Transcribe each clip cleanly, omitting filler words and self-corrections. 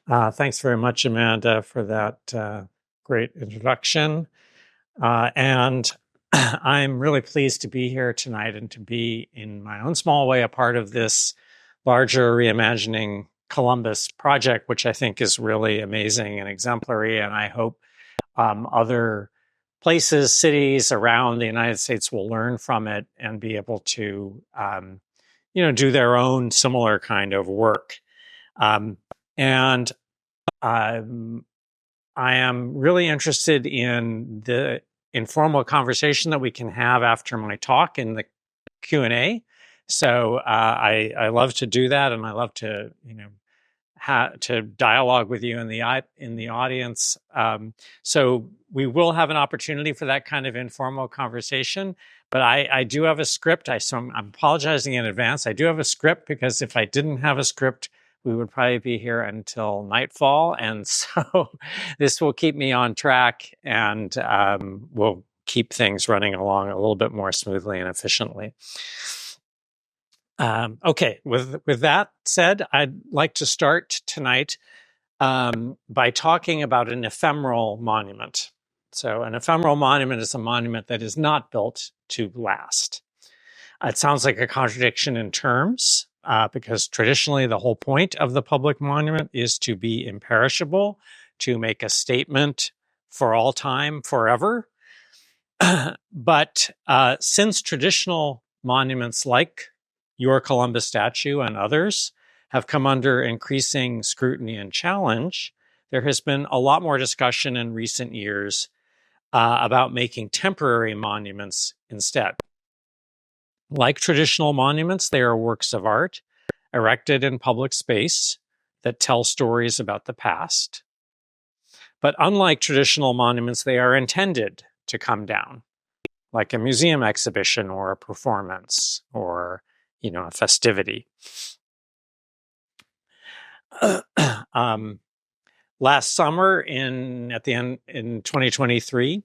Thanks very much, Amanda, for that great introduction. And I'm really pleased to be here tonight and to be, in my own small way, a part of this larger Reimagining Columbus project, which I think is really amazing and exemplary. And I hope other places, cities around the United States will learn from it and be able to, do their own similar kind of work. And I am really interested in the informal conversation that we can have after my talk in the Q&A. So I love to do that, and I love to to dialogue with you in the audience. So we will have an opportunity for that kind of informal conversation. But I do have a script. So I'm apologizing in advance. I do have a script because if I didn't have a script, we would probably be here until nightfall. And so this will keep me on track and will keep things running along a little bit more smoothly and efficiently. Okay, with that said, I'd like to start tonight by talking about an ephemeral monument. So an ephemeral monument is a monument that is not built to last. It sounds like a contradiction in terms, because traditionally the whole point of the public monument is to be imperishable, to make a statement for all time, forever. But since traditional monuments like your Columbus statue and others have come under increasing scrutiny and challenge, there has been a lot more discussion in recent years about making temporary monuments instead. Like traditional monuments, they are works of art erected in public space that tell stories about the past. But unlike traditional monuments, they are intended to come down, like a museum exhibition or a performance or, a festivity. Last summer, in 2023,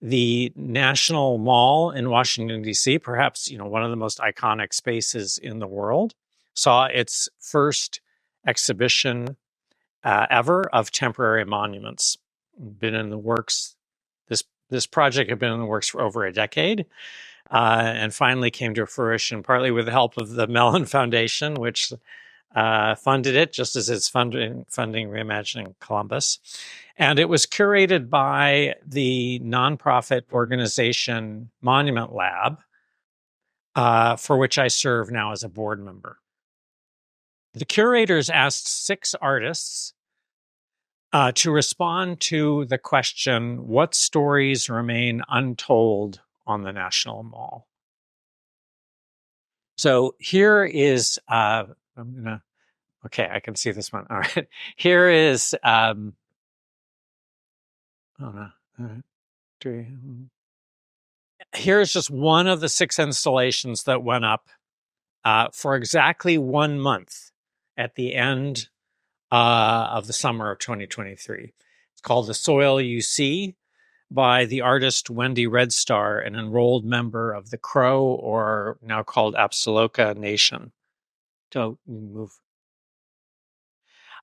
the National Mall in Washington, D.C., perhaps one of the most iconic spaces in the world, saw its first exhibition ever of temporary monuments. Been in the works. This project had been in the works for over a decade, and finally came to fruition, partly with the help of the Mellon Foundation, which funded it, just as it's funding Reimagining Columbus. And it was curated by the nonprofit organization Monument Lab, for which I serve now as a board member. The curators asked 6 artists to respond to the question, what stories remain untold on the National Mall? So here is, okay, I can see this one. All right. Here is, here's just one of the 6 installations that went up for exactly 1 month at the end of the summer of 2023. It's called The Soil You See by the artist Wendy Redstar, an enrolled member of the Crow, or now called Apsaloka Nation. So move.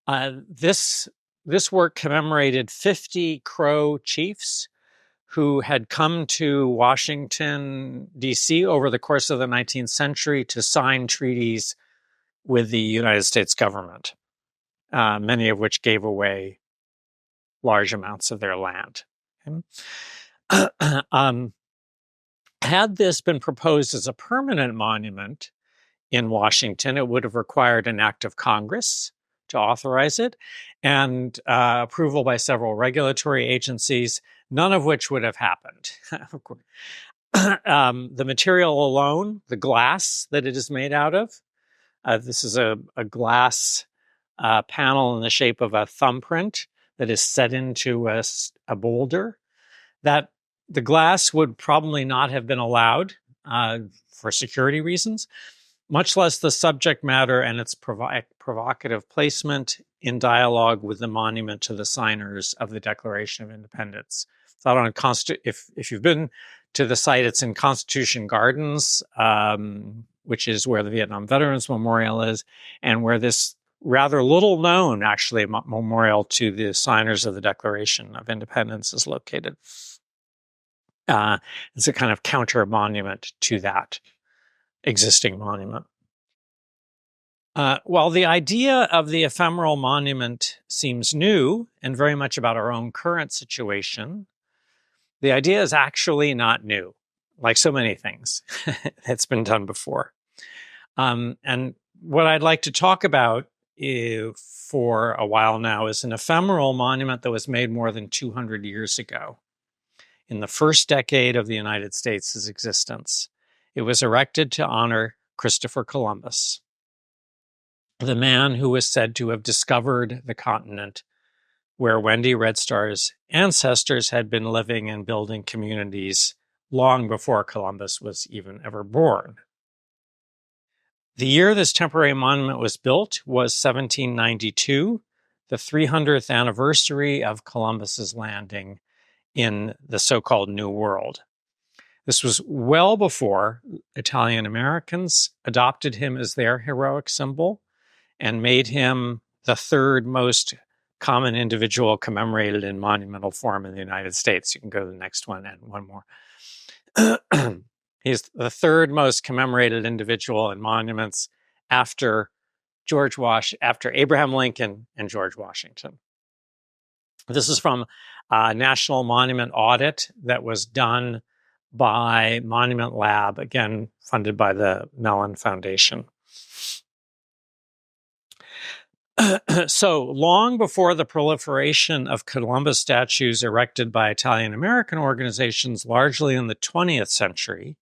This work commemorated 50 Crow chiefs who had come to Washington, D.C. over the course of the 19th century to sign treaties with the United States government, many of which gave away large amounts of their land. Had this been proposed as a permanent monument in Washington, it would have required an act of Congress to authorize it and approval by several regulatory agencies, none of which would have happened. The material alone, the glass that it is made out of, this is a glass panel in the shape of a thumbprint that is set into a boulder, that the glass would probably not have been allowed for security reasons, much less the subject matter and its provocative placement in dialogue with the monument to the signers of the Declaration of Independence. It's out on if you've been to the site, it's in Constitution Gardens, which is where the Vietnam Veterans Memorial is, and where this rather little known, actually, memorial to the signers of the Declaration of Independence is located. It's a kind of counter monument to that existing monument. While the idea of the ephemeral monument seems new and very much about our own current situation, the idea is actually not new, like so many things that's been done before. And what I'd like to talk about for a while now is an ephemeral monument that was made more than 200 years ago. In the first decade of the United States' existence, it was erected to honor Christopher Columbus, the man who was said to have discovered the continent where Wendy Red Star's ancestors had been living and building communities long before Columbus was even ever born. The year this temporary monument was built was 1792, the 300th anniversary of Columbus's landing in the so-called New World. This was well before Italian Americans adopted him as their heroic symbol and made him the third most common individual commemorated in monumental form in the United States. You can go to the next one and one more. He's the third most commemorated individual in monuments after Abraham Lincoln and George Washington. This is from a national monument audit that was done by Monument Lab, again, funded by the Mellon Foundation. So long before the proliferation of Columbus statues erected by Italian-American organizations, largely in the 20th century,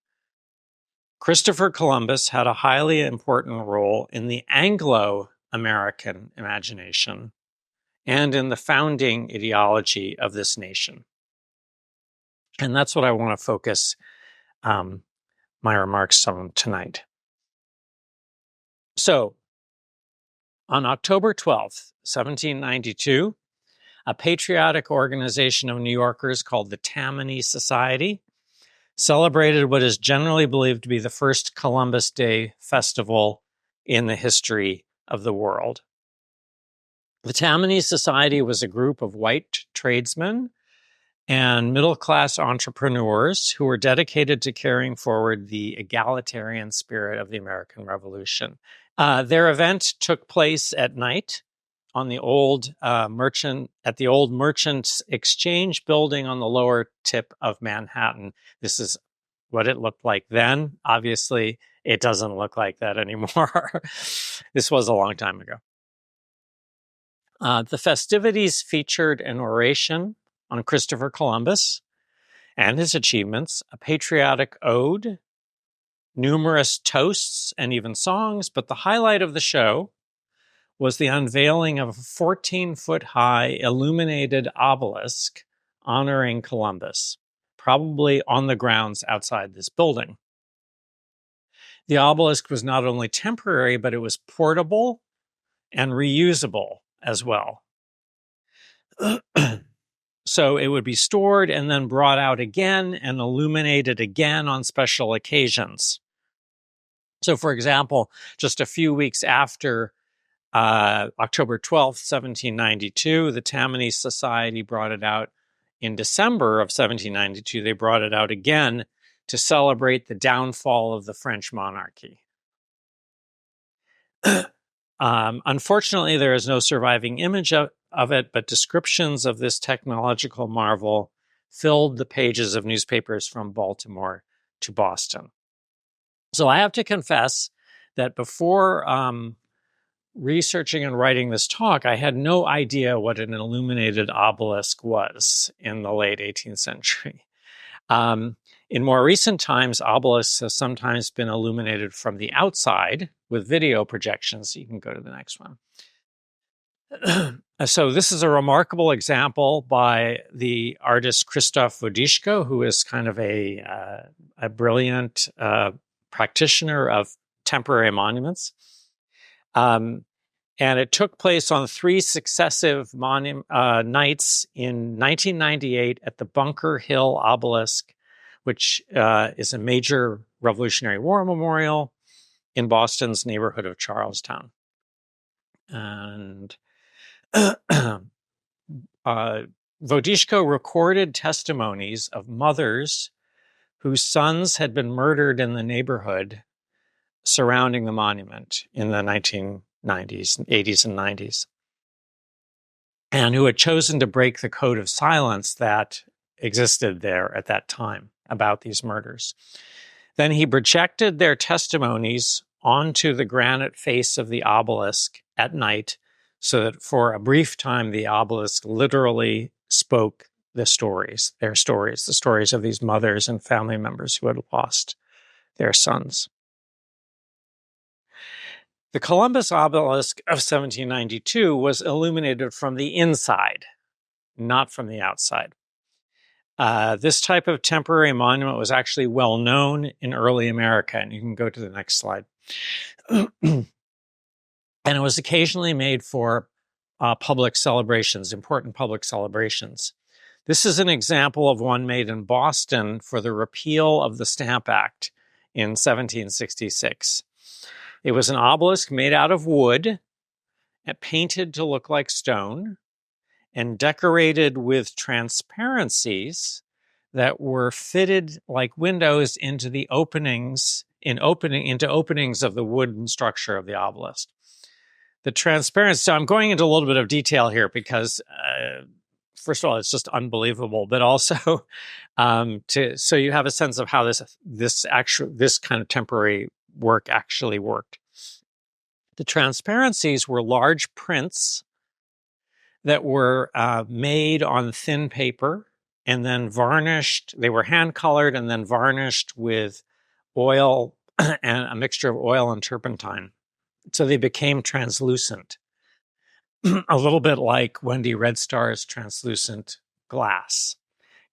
Christopher Columbus had a highly important role in the Anglo-American imagination and in the founding ideology of this nation. And that's what I want to focus my remarks on tonight. So, on October 12th, 1792, a patriotic organization of New Yorkers called the Tammany Society celebrated what is generally believed to be the first Columbus Day festival in the history of the world. The Tammany Society was a group of white tradesmen and middle-class entrepreneurs who were dedicated to carrying forward the egalitarian spirit of the American Revolution. Their event took place at night on the old Merchants Exchange building on the lower tip of Manhattan. This is what it looked like then. Obviously, it doesn't look like that anymore. This was a long time ago. The festivities featured an oration on Christopher Columbus and his achievements, a patriotic ode, numerous toasts, and even songs, but the highlight of the show was the unveiling of a 14-foot-high illuminated obelisk honoring Columbus, probably on the grounds outside this building. The obelisk was not only temporary, but it was portable and reusable as well. So it would be stored and then brought out again and illuminated again on special occasions. So, for example, just a few weeks after October 12th, 1792, the Tammany Society brought it out in December of 1792. They brought it out again to celebrate the downfall of the French monarchy. Unfortunately, there is no surviving image of it, but descriptions of this technological marvel filled the pages of newspapers from Baltimore to Boston. So I have to confess that before researching and writing this talk, I had no idea what an illuminated obelisk was in the late 18th century. In more recent times, obelisks have sometimes been illuminated from the outside with video projections. You can go to the next one. So this is a remarkable example by the artist Krzysztof Wodiszko, who is kind of a brilliant practitioner of temporary monuments. And it took place on 3 successive nights in 1998 at the Bunker Hill Obelisk, which is a major Revolutionary War memorial in Boston's neighborhood of Charlestown. And Wodiszko recorded testimonies of mothers whose sons had been murdered in the neighborhood surrounding the monument in the 1990s, 80s, and 90s, and who had chosen to break the code of silence that existed there at that time about these murders. Then he projected their testimonies onto the granite face of the obelisk at night, so that for a brief time, the obelisk literally spoke the stories of these mothers and family members who had lost their sons. The Columbus obelisk of 1792 was illuminated from the inside, not from the outside. This type of temporary monument was actually well known in early America, and you can go to the next slide. And it was occasionally made for public celebrations, important public celebrations. This is an example of one made in Boston for the repeal of the Stamp Act in 1766. It was an obelisk made out of wood and painted to look like stone and decorated with transparencies that were fitted like windows into the openings of the wooden structure of the obelisk. The transparency, so I'm going into a little bit of detail here because, first of all, it's just unbelievable, but also so you have a sense of how this kind of temporary work actually worked. The transparencies were large prints that were made on thin paper and then varnished. They were hand-colored and then varnished with oil and a mixture of oil and turpentine. So they became translucent, a little bit like Wendy Red Star's translucent glass.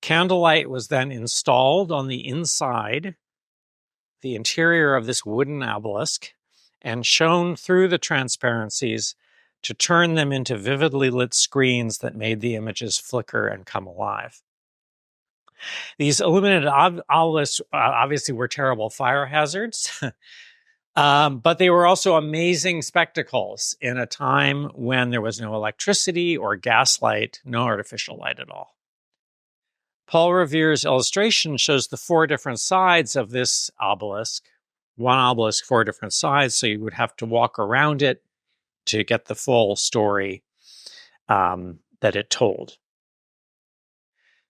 Candlelight was then installed on the inside, the interior of this wooden obelisk, and shone through the transparencies to turn them into vividly lit screens that made the images flicker and come alive. These illuminated obelisks obviously were terrible fire hazards, but they were also amazing spectacles in a time when there was no electricity or gaslight, no artificial light at all. Paul Revere's illustration shows the 4 different sides of this obelisk. One obelisk, 4 different sides, so you would have to walk around it to get the full story that it told.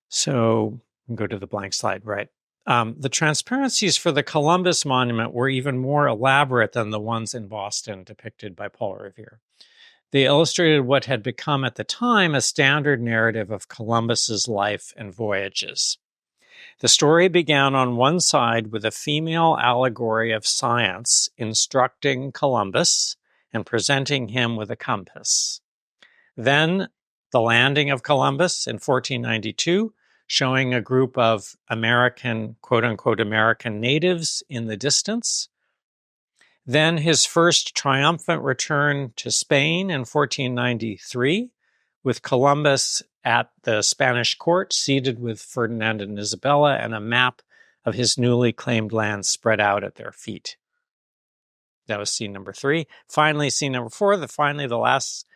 So go to the blank slide, right? The transparencies for the Columbus monument were even more elaborate than the ones in Boston depicted by Paul Revere. They illustrated what had become at the time a standard narrative of Columbus's life and voyages. The story began on one side with a female allegory of science instructing Columbus and presenting him with a compass. Then the landing of Columbus in 1492, showing a group of American, quote-unquote, American natives in the distance. Then his first triumphant return to Spain in 1493, with Columbus at the Spanish court, seated with Ferdinand and Isabella, and a map of his newly claimed land spread out at their feet. That was scene number 3. Finally, scene number 4, the last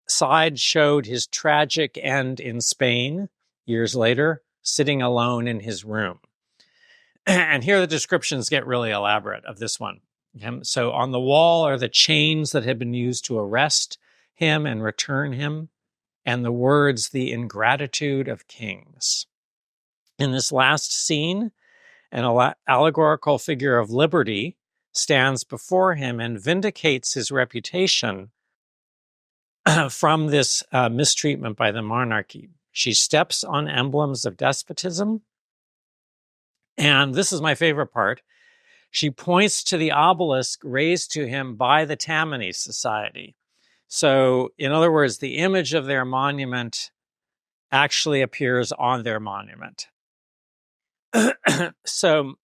side showed his tragic end in Spain years later, sitting alone in his room. And here the descriptions get really elaborate of this one. So on the wall are the chains that had been used to arrest him and return him, and the words, "the ingratitude of kings." In this last scene, an allegorical figure of liberty stands before him and vindicates his reputation from this mistreatment by the monarchy. She steps on emblems of despotism, and this is my favorite part. She points to the obelisk raised to him by the Tammany Society. So, in other words, the image of their monument actually appears on their monument. So,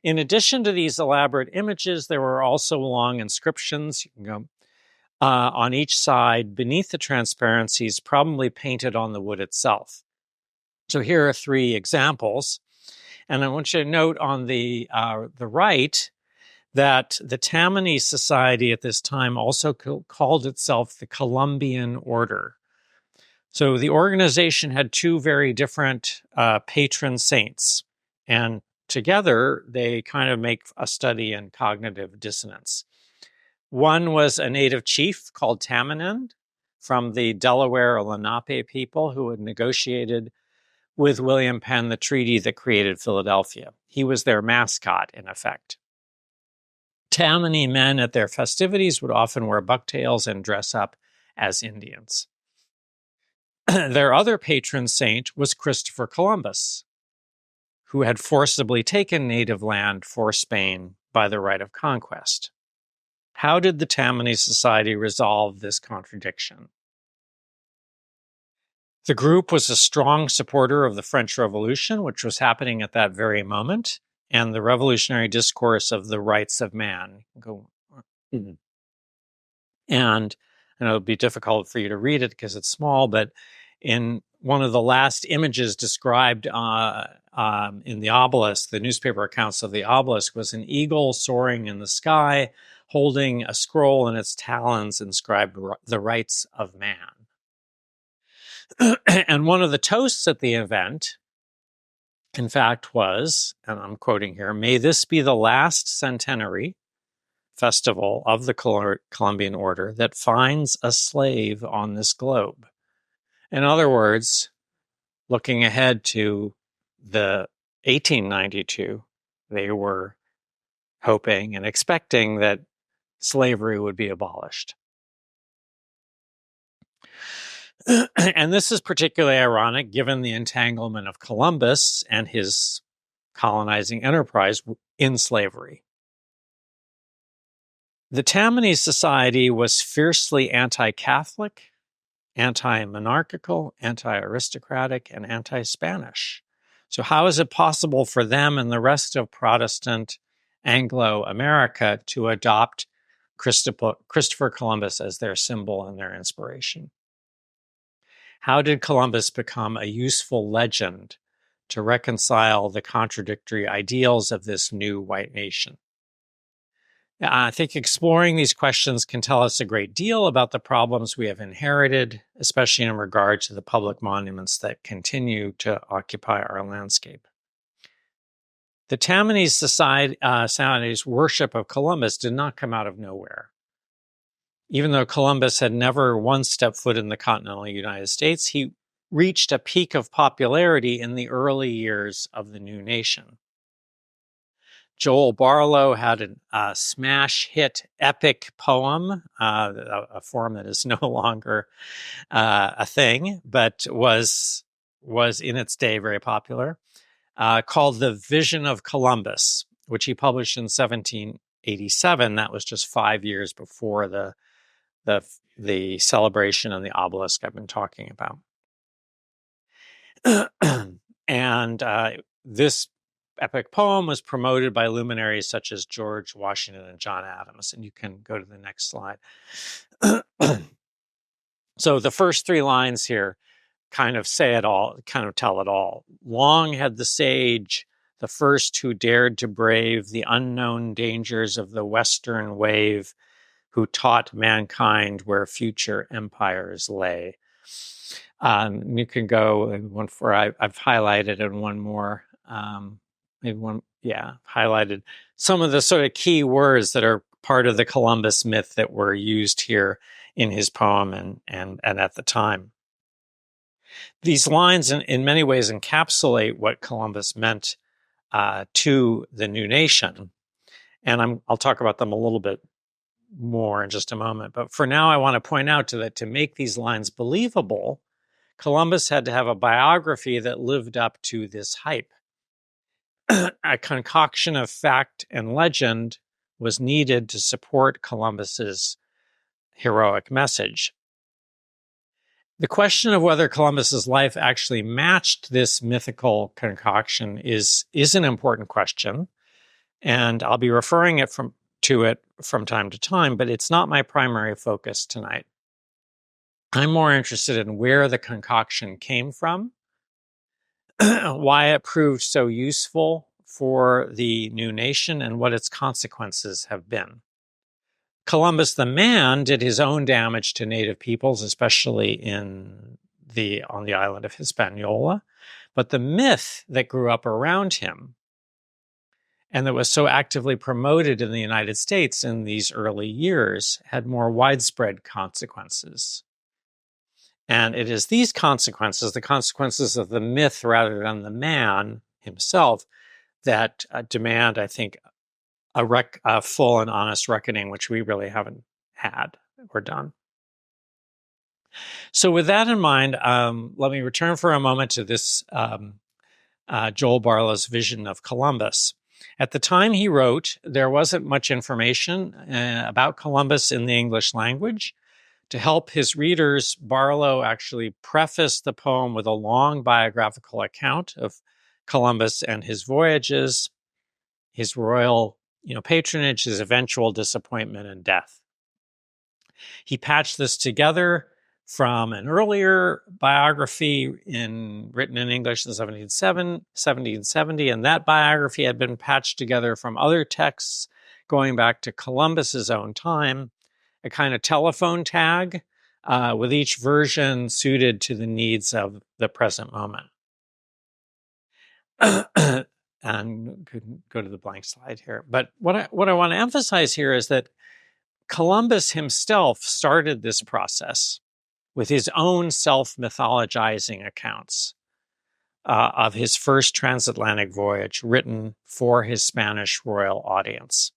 in addition to these elaborate images, there were also long inscriptions. You can go on each side beneath the transparencies, probably painted on the wood itself. So here are 3 examples. And I want you to note on the right that the Tammany Society at this time also called itself the Columbian Order. So the organization had two very different patron saints, and together they kind of make a study in cognitive dissonance. One was a native chief called Tammany from the Delaware or Lenape people who had negotiated with William Penn the treaty that created Philadelphia. He was their mascot, in effect. Tammany men at their festivities would often wear bucktails and dress up as Indians. Their other patron saint was Christopher Columbus, who had forcibly taken native land for Spain by the right of conquest. How did the Tammany Society resolve this contradiction? The group was a strong supporter of the French Revolution, which was happening at that very moment, and the revolutionary discourse of the rights of man. And it'll be difficult for you to read it because it's small, but in one of the last images described in the obelisk, the newspaper accounts of the obelisk, was an eagle soaring in the sky, holding a scroll in its talons inscribed the rights of man. And one of the toasts at the event, in fact, was, and I'm quoting here, "May this be the last centenary festival of the Columbian Order that finds a slave on this globe." In other words, looking ahead to the 1892, they were hoping and expecting that slavery would be abolished. And this is particularly ironic given the entanglement of Columbus and his colonizing enterprise in slavery. The Tammany Society was fiercely anti-Catholic, anti-monarchical, anti-aristocratic, and anti-Spanish. So how is it possible for them and the rest of Protestant Anglo-America to adopt Christopher Columbus as their symbol and their inspiration? How did Columbus become a useful legend to reconcile the contradictory ideals of this new white nation? I think exploring these questions can tell us a great deal about the problems we have inherited, especially in regard to the public monuments that continue to occupy our landscape. The Tammany Society's worship of Columbus did not come out of nowhere. Even though Columbus had never once stepped foot in the continental United States, he reached a peak of popularity in the early years of the new nation. Joel Barlow had a smash hit epic poem, a form that is no longer a thing, but was in its day very popular, called The Vision of Columbus, which he published in 1787. That was just 5 years before the celebration and the obelisk I've been talking about. And this epic poem was promoted by luminaries such as George Washington and John Adams. And you can go to the next slide. So the first 3 lines here kind of say it all, kind of tell it all. Long had the sage, the first who dared to brave the unknown dangers of the western wave, who taught mankind where future empires lay. You can go and one for I've highlighted and one more. Highlighted some of the sort of key words that are part of the Columbus myth that were used here in his poem and at the time. These lines in many ways encapsulate what Columbus meant to the new nation. And I'll talk about them a little bit more in just a moment. But for now, I want to point out that to make these lines believable, Columbus had to have a biography that lived up to this hype. A concoction of fact and legend was needed to support Columbus's heroic message. The question of whether Columbus's life actually matched this mythical concoction is an important question, and I'll be referring to it from time to time, but it's not my primary focus tonight. I'm more interested in where the concoction came from, why it proved so useful for the new nation and what its consequences have been. Columbus the man did his own damage to native peoples, especially on the island of Hispaniola. But the myth that grew up around him and that was so actively promoted in the United States in these early years had more widespread consequences. And it is these consequences, the consequences of the myth rather than the man himself, that demand, I think, a full and honest reckoning, which we really haven't had or done. So with that in mind, let me return for a moment to this Joel Barlow's vision of Columbus. At the time he wrote, there wasn't much information about Columbus in the English language. To help his readers, Barlow actually prefaced the poem with a long biographical account of Columbus and his voyages, his royal patronage, his eventual disappointment and death. He patched this together from an earlier biography written in English in 1770, and that biography had been patched together from other texts going back to Columbus's own time, a kind of telephone tag with each version suited to the needs of the present moment. And could go to the blank slide here. But what I want to emphasize here is that Columbus himself started this process with his own self-mythologizing accounts of his first transatlantic voyage written for his Spanish royal audience.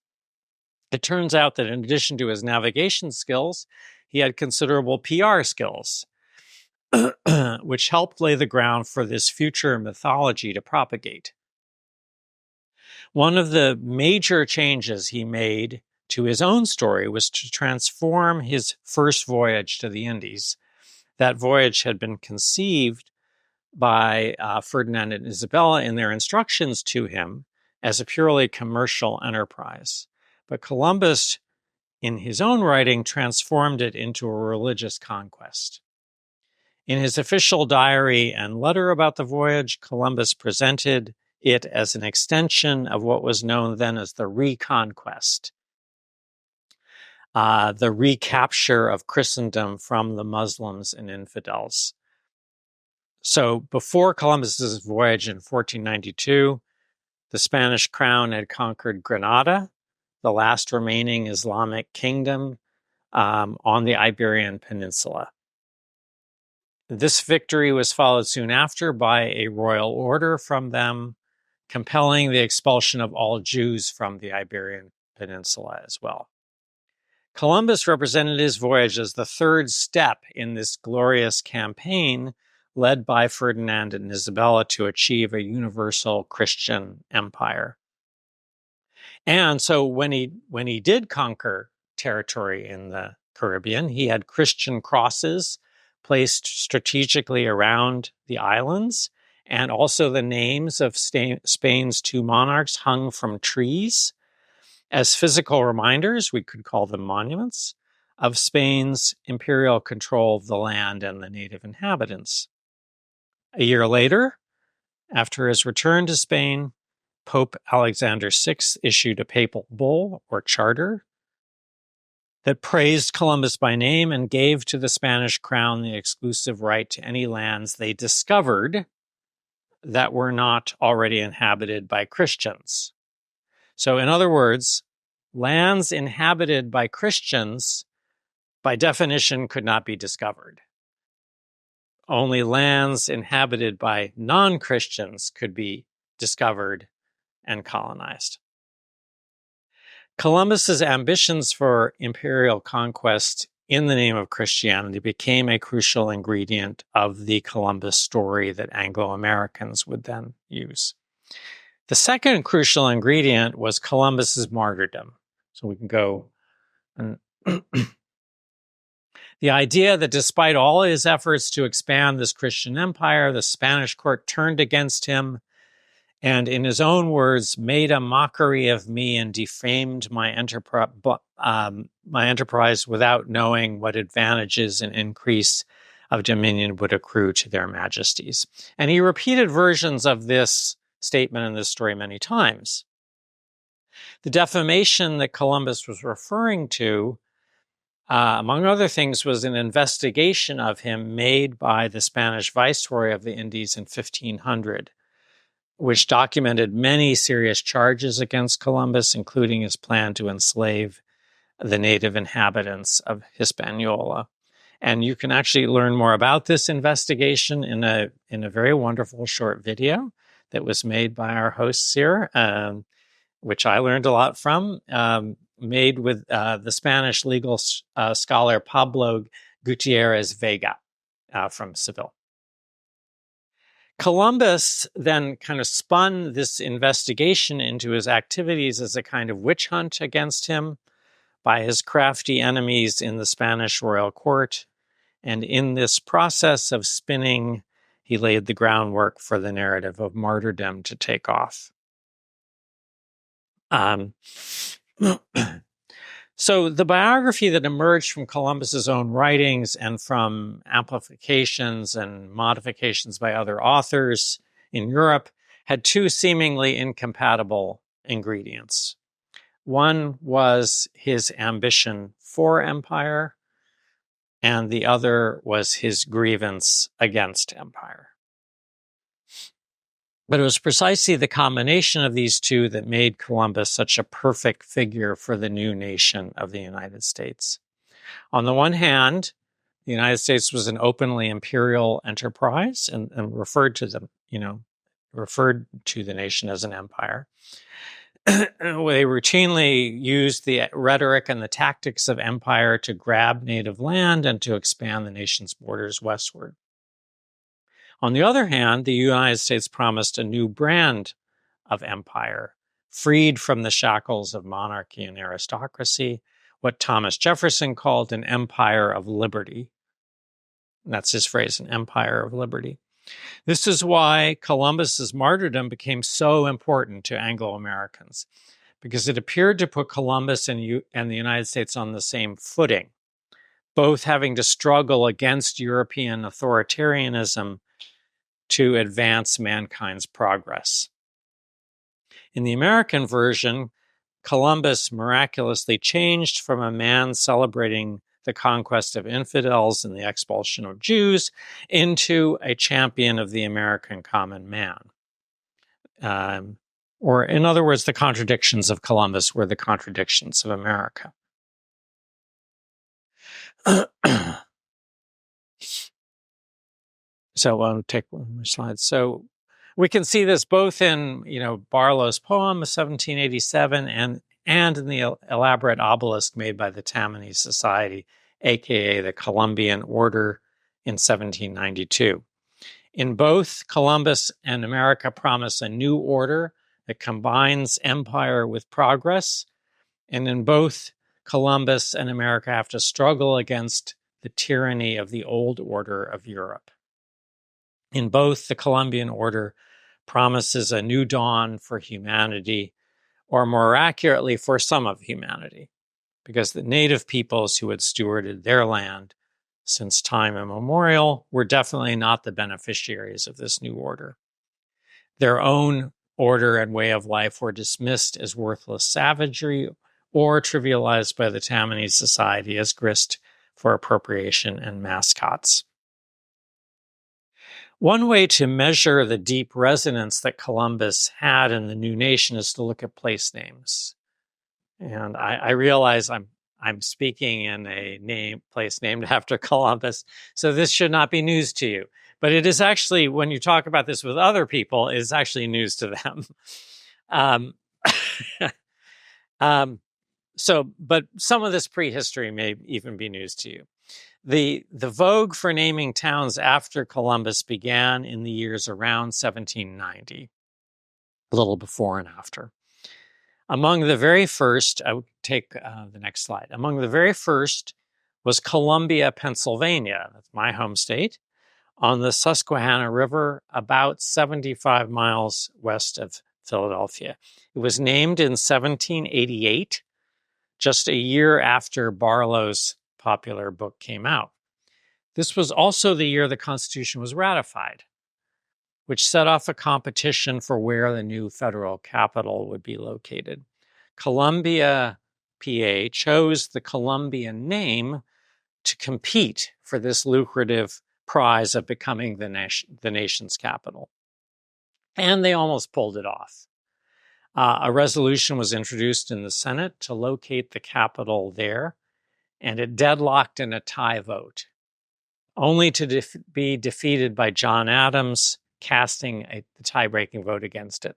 It turns out that in addition to his navigation skills, he had considerable PR skills, which helped lay the ground for this future mythology to propagate. One of the major changes he made to his own story was to transform his first voyage to the Indies. That voyage had been conceived by Ferdinand and Isabella in their instructions to him as a purely commercial enterprise. But Columbus, in his own writing, transformed it into a religious conquest. In his official diary and letter about the voyage, Columbus presented it as an extension of what was known then as the Reconquest, the recapture of Christendom from the Muslims and infidels. So before Columbus's voyage in 1492, the Spanish crown had conquered Granada, the last remaining Islamic kingdom on the Iberian Peninsula. This victory was followed soon after by a royal order from them, compelling the expulsion of all Jews from the Iberian Peninsula as well. Columbus represented his voyage as the third step in this glorious campaign led by Ferdinand and Isabella to achieve a universal Christian empire. And so when he did conquer territory in the Caribbean, he had Christian crosses placed strategically around the islands, and also the names of Spain's two monarchs hung from trees as physical reminders, we could call them monuments, of Spain's imperial control of the land and the native inhabitants. A year later, after his return to Spain, Pope Alexander VI issued a papal bull or charter that praised Columbus by name and gave to the Spanish crown the exclusive right to any lands they discovered that were not already inhabited by Christians. So in other words, lands inhabited by Christians, by definition, could not be discovered. Only lands inhabited by non-Christians could be discovered and colonized. Columbus's ambitions for imperial conquest in the name of Christianity became a crucial ingredient of the Columbus story that Anglo-Americans would then use. The second crucial ingredient was Columbus's martyrdom. So we can go and the idea that despite all his efforts to expand this Christian empire, the Spanish court turned against him and, in his own words, made a mockery of me and defamed my enterprise without knowing what advantages and increase of dominion would accrue to their majesties. And he repeated versions of this statement in this story many times. The defamation that Columbus was referring to, among other things, was an investigation of him made by the Spanish viceroy of the Indies in 1500, which documented many serious charges against Columbus, including his plan to enslave the native inhabitants of Hispaniola. And you can actually learn more about this investigation in a very wonderful short video that was made by our hosts here, which I learned a lot from, made with the Spanish legal scholar Pablo Gutierrez Vega from Seville. Columbus then kind of spun this investigation into his activities as a kind of witch hunt against him by his crafty enemies in the Spanish royal court. And in this process of spinning, he laid the groundwork for the narrative of martyrdom to take off. So the biography that emerged from Columbus's own writings and from amplifications and modifications by other authors in Europe had two seemingly incompatible ingredients. One was his ambition for empire, and the other was his grievance against empire. But it was precisely the combination of these two that made Columbus such a perfect figure for the new nation of the United States. On the one hand, the United States was an openly imperial enterprise and referred to the nation as an empire. They routinely used the rhetoric and the tactics of empire to grab native land and to expand the nation's borders westward. On the other hand, the United States promised a new brand of empire, freed from the shackles of monarchy and aristocracy, what Thomas Jefferson called an empire of liberty. That's his phrase, an empire of liberty. This is why Columbus's martyrdom became so important to Anglo-Americans, because it appeared to put Columbus and the United States on the same footing, both having to struggle against European authoritarianism to advance mankind's progress. In the American version, Columbus miraculously changed from a man celebrating the conquest of infidels and the expulsion of Jews into a champion of the American common man. Or in other words, the contradictions of Columbus were the contradictions of America. So I'll take one more slide. So we can see this both in, Barlow's poem of 1787 and in the elaborate obelisk made by the Tammany Society, aka the Columbian Order, in 1792. In both, Columbus and America promise a new order that combines empire with progress, and in both, Columbus and America have to struggle against the tyranny of the old order of Europe. In both, the Columbian Order promises a new dawn for humanity, or more accurately, for some of humanity, because the native peoples who had stewarded their land since time immemorial were definitely not the beneficiaries of this new order. Their own order and way of life were dismissed as worthless savagery or trivialized by the Tammany Society as grist for appropriation and mascots. One way to measure the deep resonance that Columbus had in the new nation is to look at place names. And I realize I'm speaking in a place named after Columbus, so this should not be news to you. But it is actually, when you talk about this with other people, it's actually news to them. But some of this prehistory may even be news to you. The vogue for naming towns after Columbus began in the years around 1790, a little before and after. Among the very first, I would take the next slide. Among the very first was Columbia, Pennsylvania. That's my home state, on the Susquehanna River, about 75 miles west of Philadelphia. It was named in 1788, just a year after Barlow's popular book came out. This was also the year the Constitution was ratified. which set off a competition for where the new federal capital would be located. Columbia, PA, chose the Columbian name to compete for this lucrative prize of becoming the nation's capital. And they almost pulled it off. A resolution was introduced in the Senate to locate the capital there, and it deadlocked in a tie vote, only to be defeated by John Adams, casting the tie-breaking vote against it.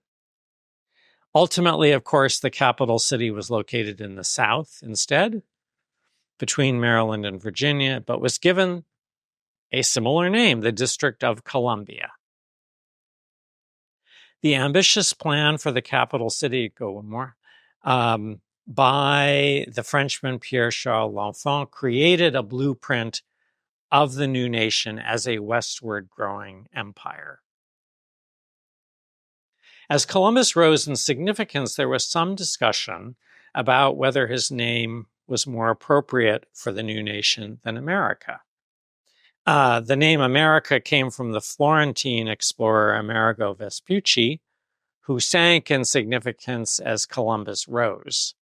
Ultimately, of course, the capital city was located in the South instead, between Maryland and Virginia, but was given a similar name, the District of Columbia. The ambitious plan for the capital city, by the Frenchman Pierre-Charles L'Enfant, created a blueprint of the new nation as a westward growing empire. As Columbus rose in significance, there was some discussion about whether his name was more appropriate for the new nation than America. The name America came from the Florentine explorer Amerigo Vespucci, who sank in significance as Columbus rose.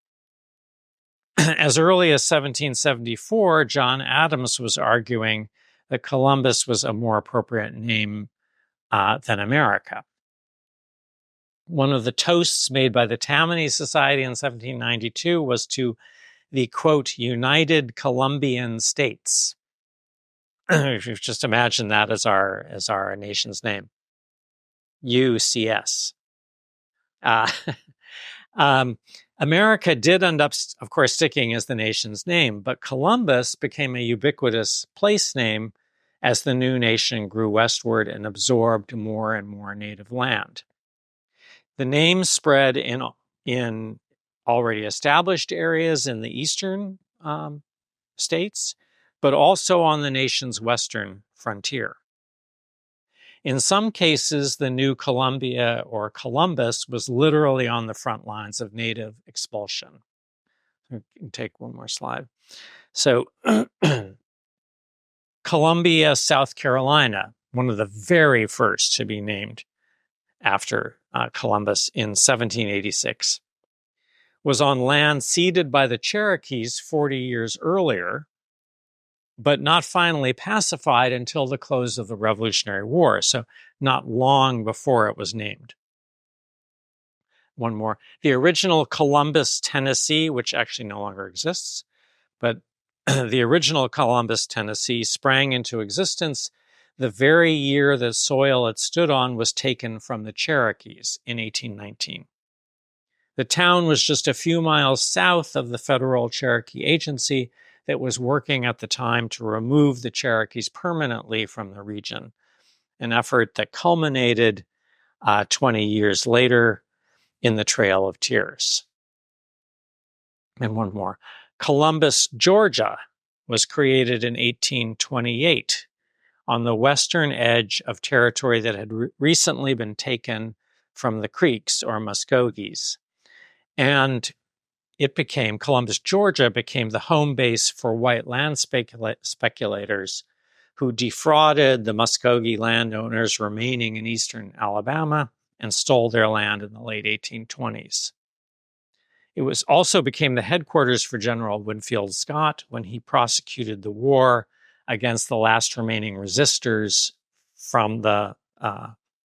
As early as 1774, John Adams was arguing that Columbus was a more appropriate name than America. One of the toasts made by the Tammany Society in 1792 was to the, quote, United Columbian States. If you just imagine that as our nation's name. UCS. America did end up, of course, sticking as the nation's name, but Columbus became a ubiquitous place name as the new nation grew westward and absorbed more and more native land. The name spread in already established areas in the eastern states, but also on the nation's western frontier. In some cases, the new Columbia or Columbus was literally on the front lines of native expulsion. We can take one more slide. So, Columbia, South Carolina, one of the very first to be named after Columbus in 1786, was on land ceded by the Cherokees 40 years earlier, but not finally pacified until the close of the Revolutionary War, so not long before it was named. One more. The original Columbus, Tennessee, which actually no longer exists, but the original Columbus, Tennessee sprang into existence the very year the soil it stood on was taken from the Cherokees in 1819. The town was just a few miles south of the federal Cherokee Agency that was working at the time to remove the Cherokees permanently from the region, an effort that culminated 20 years later in the Trail of Tears. And one more. Columbus, Georgia, was created in 1828 on the western edge of territory that had recently been taken from the Creeks or Muskogees. And Columbus, Georgia became the home base for white land speculators who defrauded the Muskogee landowners remaining in eastern Alabama and stole their land in the late 1820s. It also became the headquarters for General Winfield Scott when he prosecuted the war against the last remaining resistors from the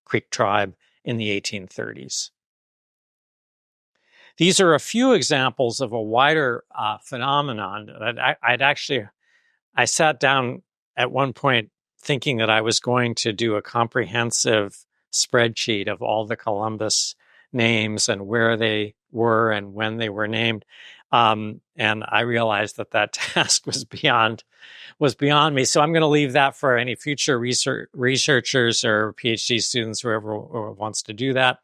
Creek tribe in the 1830s. These are a few examples of a wider phenomenon that I sat down at one point thinking that I was going to do a comprehensive spreadsheet of all the Columbus names and where they were and when they were named. And I realized that task was beyond me. So I'm going to leave that for any future researchers or PhD students, whoever wants to do that.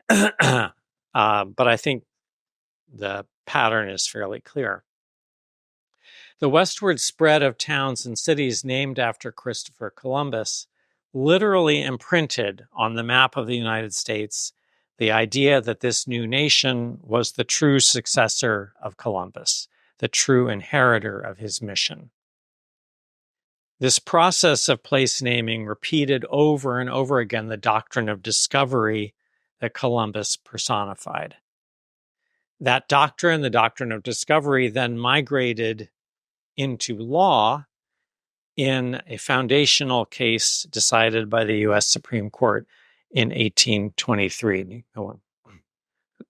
But I think the pattern is fairly clear. The westward spread of towns and cities named after Christopher Columbus literally imprinted on the map of the United States the idea that this new nation was the true successor of Columbus, the true inheritor of his mission. This process of place naming repeated over and over again the doctrine of discovery that Columbus personified. That doctrine, the doctrine of discovery, then migrated into law in a foundational case decided by the U.S. Supreme Court in 1823,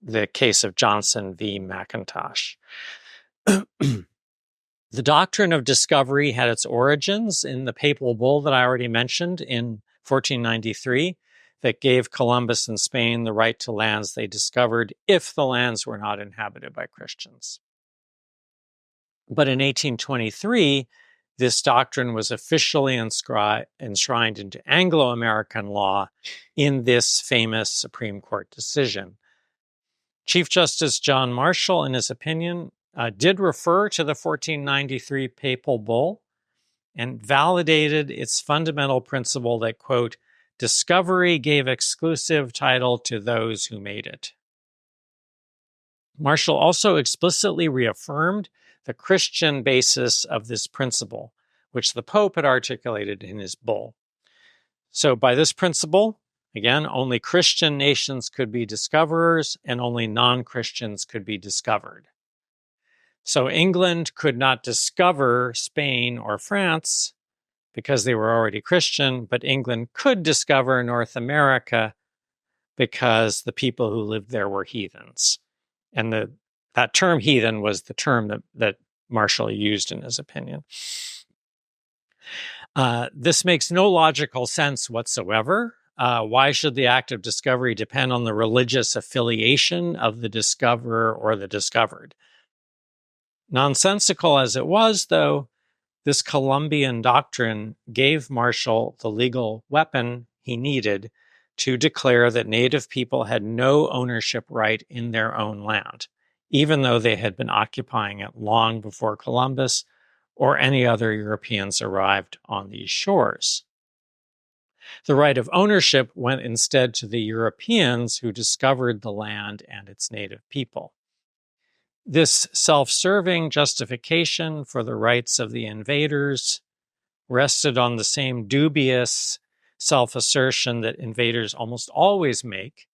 the case of Johnson v. McIntosh. The doctrine of discovery had its origins in the papal bull that I already mentioned in 1493 that gave Columbus and Spain the right to lands they discovered if the lands were not inhabited by Christians. But in 1823, this doctrine was officially enshrined into Anglo-American law in this famous Supreme Court decision. Chief Justice John Marshall, in his opinion, did refer to the 1493 papal bull and validated its fundamental principle that, quote, discovery gave exclusive title to those who made it. Marshall also explicitly reaffirmed the Christian basis of this principle, which the Pope had articulated in his bull. So by this principle, again, only Christian nations could be discoverers and only non-Christians could be discovered. So England could not discover Spain or France because they were already Christian, but England could discover North America because the people who lived there were heathens. And that term heathen was the term that Marshall used in his opinion. This makes no logical sense whatsoever. Why should the act of discovery depend on the religious affiliation of the discoverer or the discovered? Nonsensical as it was, though, this Columbian doctrine gave Marshall the legal weapon he needed to declare that Native people had no ownership right in their own land, even though they had been occupying it long before Columbus or any other Europeans arrived on these shores. The right of ownership went instead to the Europeans who discovered the land and its native people. This self-serving justification for the rights of the invaders rested on the same dubious self-assertion that invaders almost always make,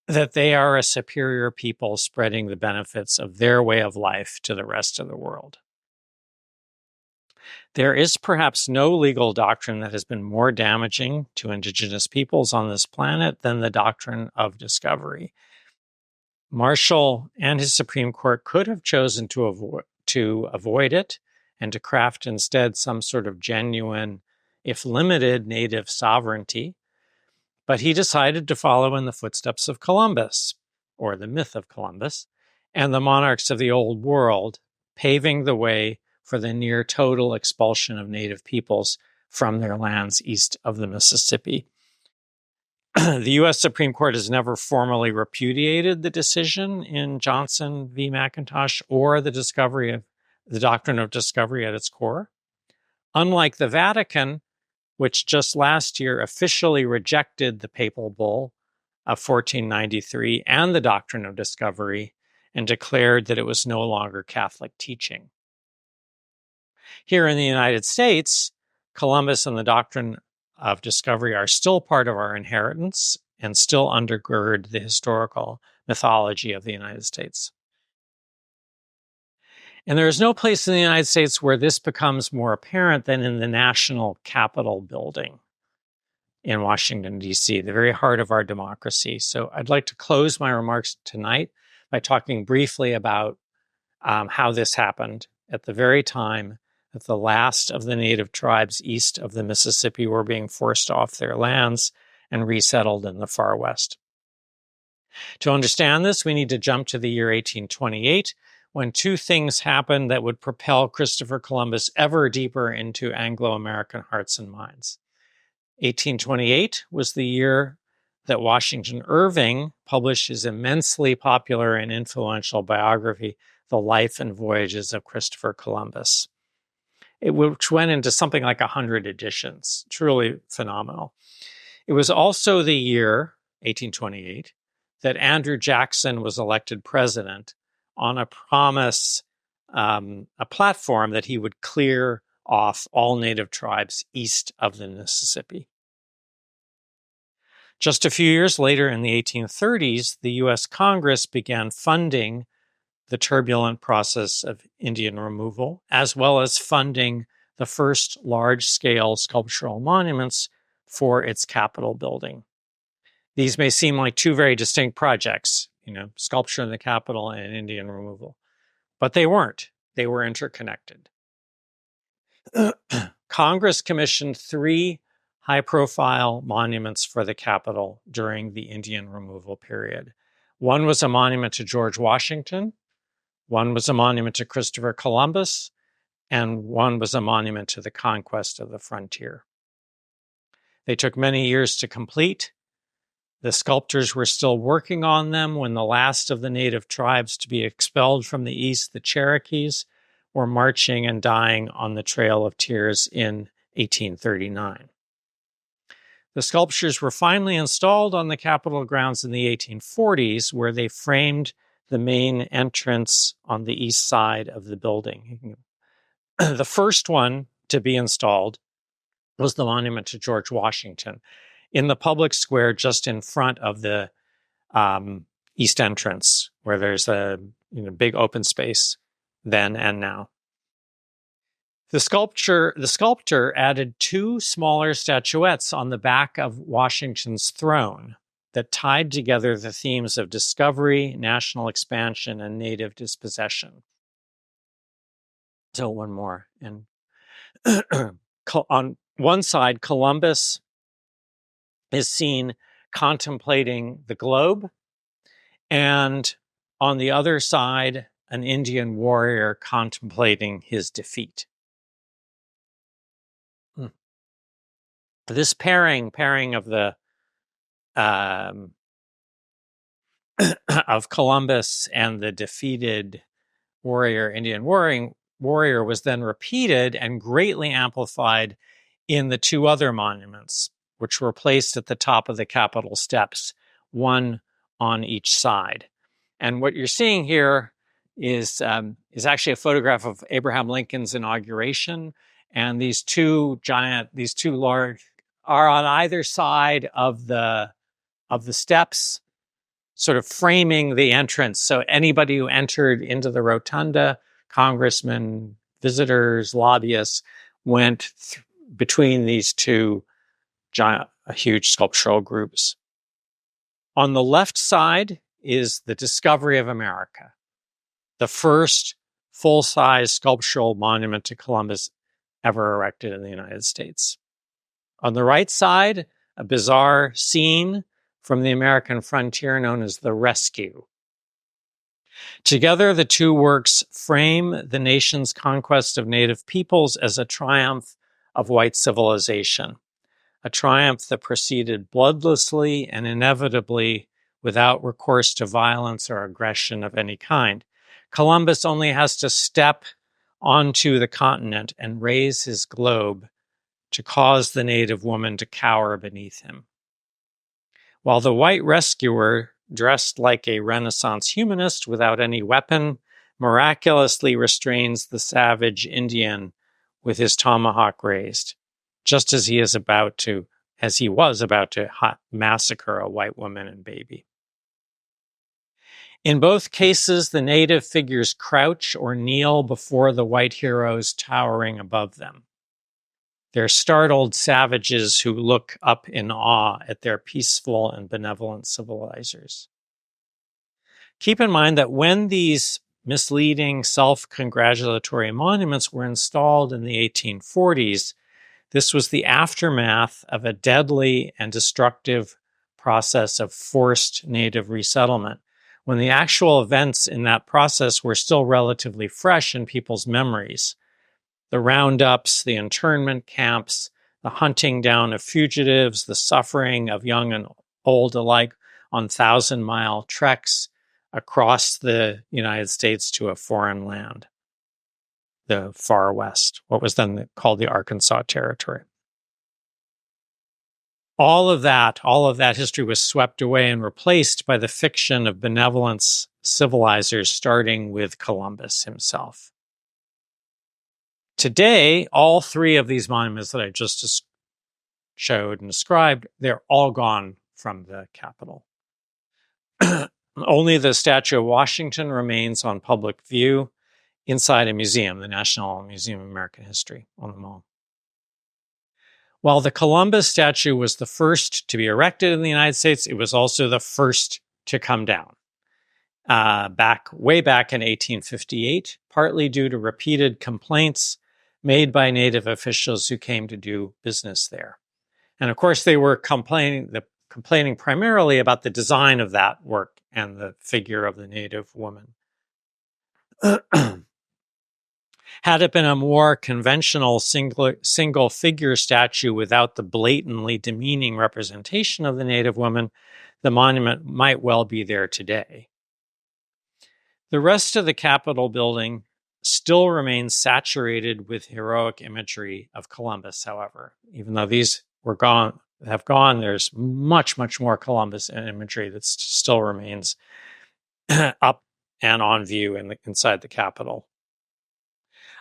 that they are a superior people spreading the benefits of their way of life to the rest of the world. There is perhaps no legal doctrine that has been more damaging to indigenous peoples on this planet than the doctrine of discovery. Marshall and his Supreme Court could have chosen to avoid it and to craft instead some sort of genuine, if limited, native sovereignty, but he decided to follow in the footsteps of Columbus, or the myth of Columbus, and the monarchs of the Old World, paving the way for the near total expulsion of native peoples from their lands east of the Mississippi. The U.S. Supreme Court has never formally repudiated the decision in Johnson v. McIntosh or the doctrine of discovery at its core. Unlike the Vatican, which just last year officially rejected the papal bull of 1493 and the doctrine of discovery and declared that it was no longer Catholic teaching. Here in the United States, Columbus and the doctrine of discovery are still part of our inheritance and still undergird the historical mythology of the United States. And there is no place in the United States where this becomes more apparent than in the National Capitol building in Washington, D.C., the very heart of our democracy. So I'd like to close my remarks tonight by talking briefly about how this happened at the very time that the last of the native tribes east of the Mississippi were being forced off their lands and resettled in the far west. To understand this, we need to jump to the year 1828, when two things happened that would propel Christopher Columbus ever deeper into Anglo-American hearts and minds. 1828 was the year that Washington Irving published his immensely popular and influential biography, The Life and Voyages of Christopher Columbus, which went into something like 100 editions. Truly phenomenal. It was also the year, 1828, that Andrew Jackson was elected president on a promise, a platform that he would clear off all native tribes east of the Mississippi. Just a few years later, in the 1830s, the U.S. Congress began funding the turbulent process of Indian removal, as well as funding the first large-scale sculptural monuments for its Capitol building. These may seem like two very distinct projects, sculpture in the Capitol and Indian removal, but they weren't. They were interconnected. Congress commissioned 3 high-profile monuments for the Capitol during the Indian removal period. One was a monument to George Washington, one was a monument to Christopher Columbus, and one was a monument to the conquest of the frontier. They took many years to complete. The sculptors were still working on them when the last of the native tribes to be expelled from the east, the Cherokees, were marching and dying on the Trail of Tears in 1839. The sculptures were finally installed on the Capitol grounds in the 1840s, where they framed the main entrance on the east side of the building. The first one to be installed was the monument to George Washington in the public square just in front of the east entrance, where there's a big open space then and now. The sculptor added 2 smaller statuettes on the back of Washington's throne that tied together the themes of discovery, national expansion, and native dispossession. So one more. And on one side, Columbus is seen contemplating the globe, and on the other side, an Indian warrior contemplating his defeat. This pairing of the of Columbus and the defeated Indian warrior was then repeated and greatly amplified in the 2 other monuments, which were placed at the top of the Capitol steps, one on each side. And what you're seeing here is actually a photograph of Abraham Lincoln's inauguration, and these two large are on either side of the steps, sort of framing the entrance. So anybody who entered into the rotunda, congressmen, visitors, lobbyists, went between these 2 huge sculptural groups. On the left side is the Discovery of America, the first full-size sculptural monument to Columbus ever erected in the United States. On the right side, a bizarre scene from the American frontier known as the Rescue. Together, the 2 works frame the nation's conquest of native peoples as a triumph of white civilization, a triumph that proceeded bloodlessly and inevitably without recourse to violence or aggression of any kind. Columbus only has to step onto the continent and raise his globe to cause the native woman to cower beneath him. While the white rescuer, dressed like a Renaissance humanist without any weapon, miraculously restrains the savage Indian with his tomahawk raised, just as he was about to massacre a white woman and baby. In both cases, the native figures crouch or kneel before the white heroes towering above them. They're startled savages who look up in awe at their peaceful and benevolent civilizers. Keep in mind that when these misleading, self-congratulatory monuments were installed in the 1840s, this was the aftermath of a deadly and destructive process of forced native resettlement, when the actual events in that process were still relatively fresh in people's memories. The roundups, the internment camps, the hunting down of fugitives, the suffering of young and old alike on 1,000-mile treks across the United States to a foreign land, the far west, what was then called the Arkansas Territory. All of that history was swept away and replaced by the fiction of benevolence civilizers, starting with Columbus himself. Today, all three of these monuments that I just showed and described, they're all gone from the Capitol. Only the statue of Washington remains on public view inside a museum, the National Museum of American History on the Mall. While the Columbus statue was the first to be erected in the United States, it was also the first to come down. Way back in 1858, partly due to repeated complaints made by Native officials who came to do business there. And of course, they were complaining primarily about the design of that work and the figure of the Native woman. Had it been a more conventional single figure statue without the blatantly demeaning representation of the Native woman, the monument might well be there today. The rest of the Capitol building still remains saturated with heroic imagery of Columbus, however. Even though these have gone, there's much, much more Columbus imagery that still remains up and on view inside the Capitol.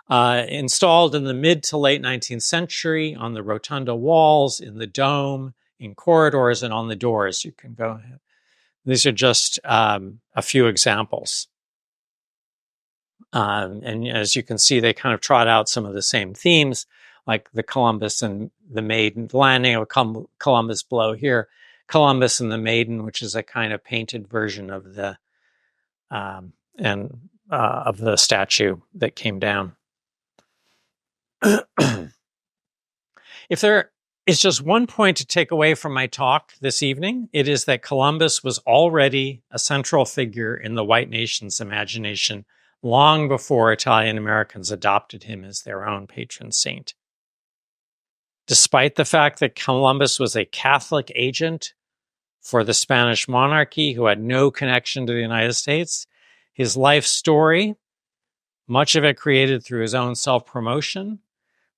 Installed in the mid to late 19th century on the rotunda walls, in the dome, in corridors, and on the doors. You can go ahead. These are just a few examples. And as you can see, they kind of trot out some of the same themes, like the Columbus and the Maiden, the landing of Columbus below here, Columbus and the Maiden, which is a kind of painted version of the statue that came down. If there is just one point to take away from my talk this evening, it is that Columbus was already a central figure in the white nation's imagination long before Italian Americans adopted him as their own patron saint. Despite the fact that Columbus was a Catholic agent for the Spanish monarchy who had no connection to the United States, his life story, much of it created through his own self-promotion,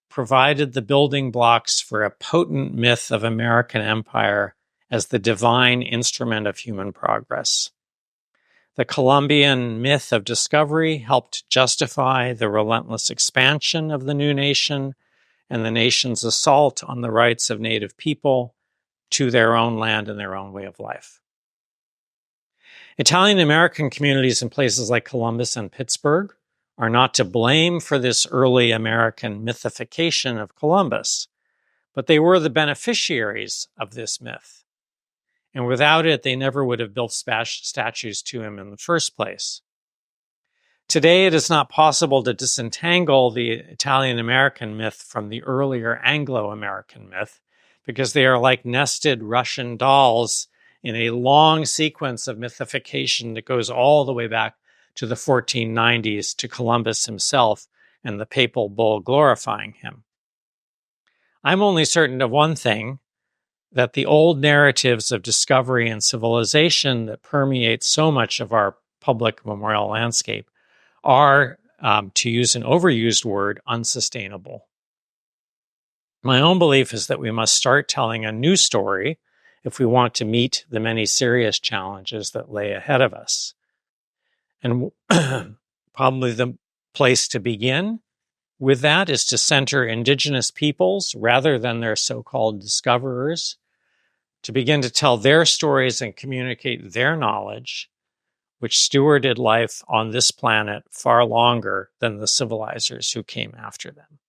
provided the building blocks for a potent myth of American empire as the divine instrument of human progress. The Columbian myth of discovery helped justify the relentless expansion of the new nation and the nation's assault on the rights of Native people to their own land and their own way of life. Italian American communities in places like Columbus and Pittsburgh are not to blame for this early American mythification of Columbus, but they were the beneficiaries of this myth. And without it, they never would have built statues to him in the first place. Today, it is not possible to disentangle the Italian-American myth from the earlier Anglo-American myth, because they are like nested Russian dolls in a long sequence of mythification that goes all the way back to the 1490s to Columbus himself and the papal bull glorifying him. I'm only certain of one thing, that the old narratives of discovery and civilization that permeate so much of our public memorial landscape are, to use an overused word, unsustainable. My own belief is that we must start telling a new story if we want to meet the many serious challenges that lay ahead of us. And probably the place to begin with that is to center indigenous peoples rather than their so-called discoverers, to begin to tell their stories and communicate their knowledge, which stewarded life on this planet far longer than the civilizers who came after them.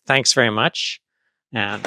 Thanks very much. And